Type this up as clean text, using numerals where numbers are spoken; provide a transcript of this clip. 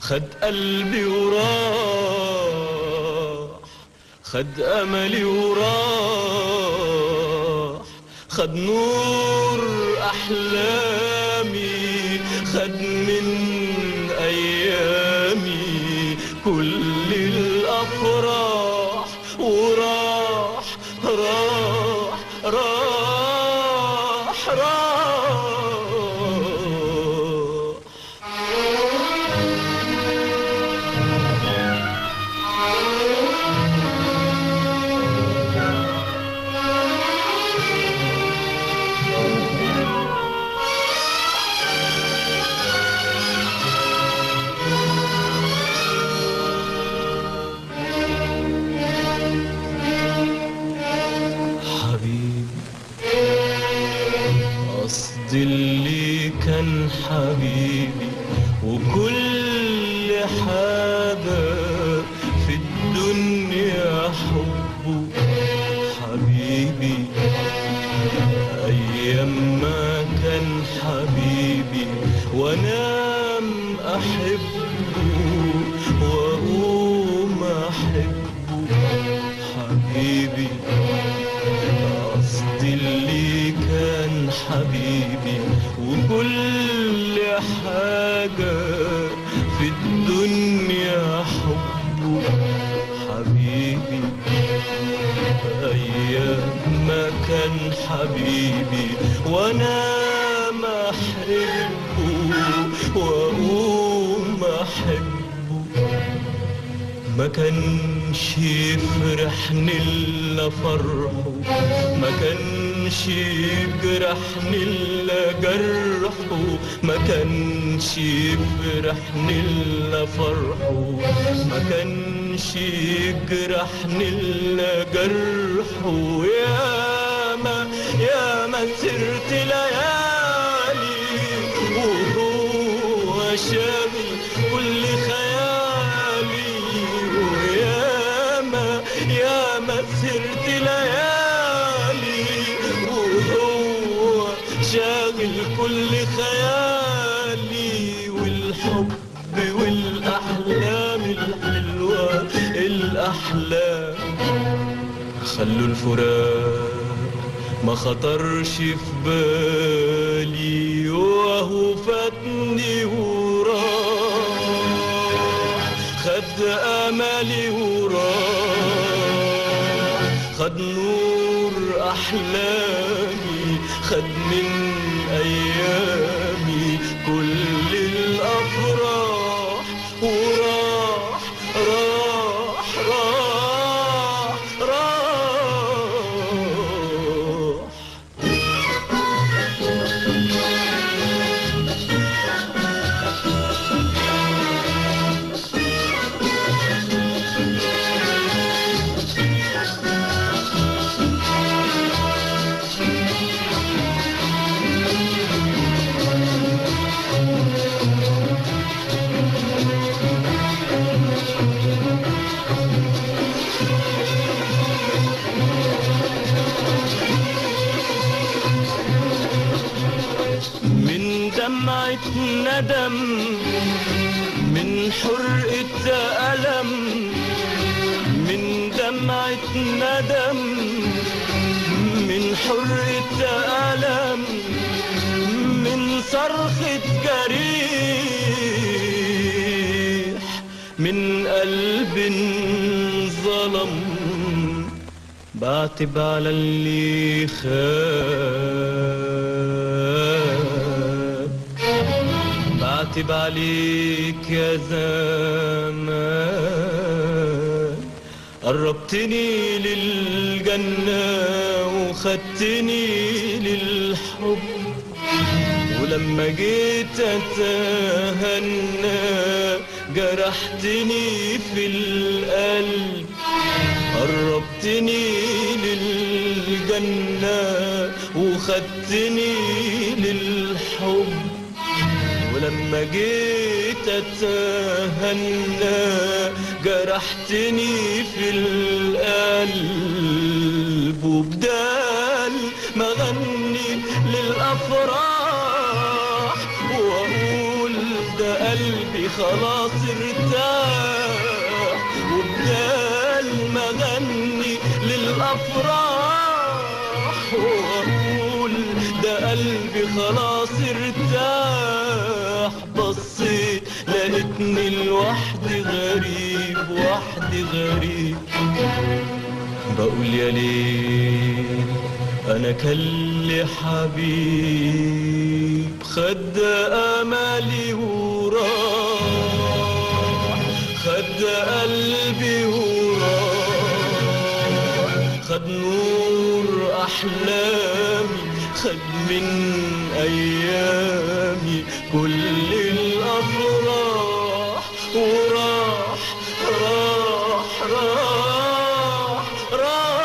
خد قلبي وراح، خد أملي وراح، خد نور أحلامي، خد من أيامي كل الأفراح، وراح راح راح راح. قصدي اللي كان حبيبي وكل حاجة في الدنيا حبه حبيبي، أيام ما كان حبيبي وأنام أحبه وأقوم أحبه حبيبي. قصدي اللي كان حبيبي وكل حاجة في الدنيا حبه حبيبي، أيام ما كان حبيبي وأنا ما أحبه وأقوم أحبه. ما كانش يفرحني إلا فرحه، ما كانش يجرحني إلا جرحه، ما كانش يفرحني إلا فرحه، ما كانش يجرحني إلا جرحه. ياما سرت ليالي وهو شاغل كل خيالي، ياما سرت ليالي وهو شاغل كل خيالي. والحب والأحلام الحلوة الأحلام خلوا الفراق ما خطرش في بالي، وهو فاتني وراح، خد أملي وراح، خد نور أحلامي، خد من أيامي كل الأفراح، وراح راح راح راح. دمعة ندم من حرقة ألم، من دمعة ندم من حرقة ألم، من صرخة جريح، من قلب ظلم. بعتب على اللي خان، بعتب عليك يا زمان، قربتني للجنة وخدتني للحب، ولما جيت اتهنى جرحتني في القلب. قربتني للجنة وخدتني للحب، ولما جيت اتهنى جرحتني في القلب. وبدال ما غني للأفراح واقول ده قلبي خلاص ارتاح، وبدال ما غني للأفراح وأقول ده قلبي خلاص ارتاح، بصيت لقيتني لوحدي غريب، وحدي غريب. بقول يا ليل أنا كان لي حبيب، خد أملي وراح، خد قلبي وراح، خد نور أحلامي، خد من أيامي كل الأفراح، وراح راح راح راح.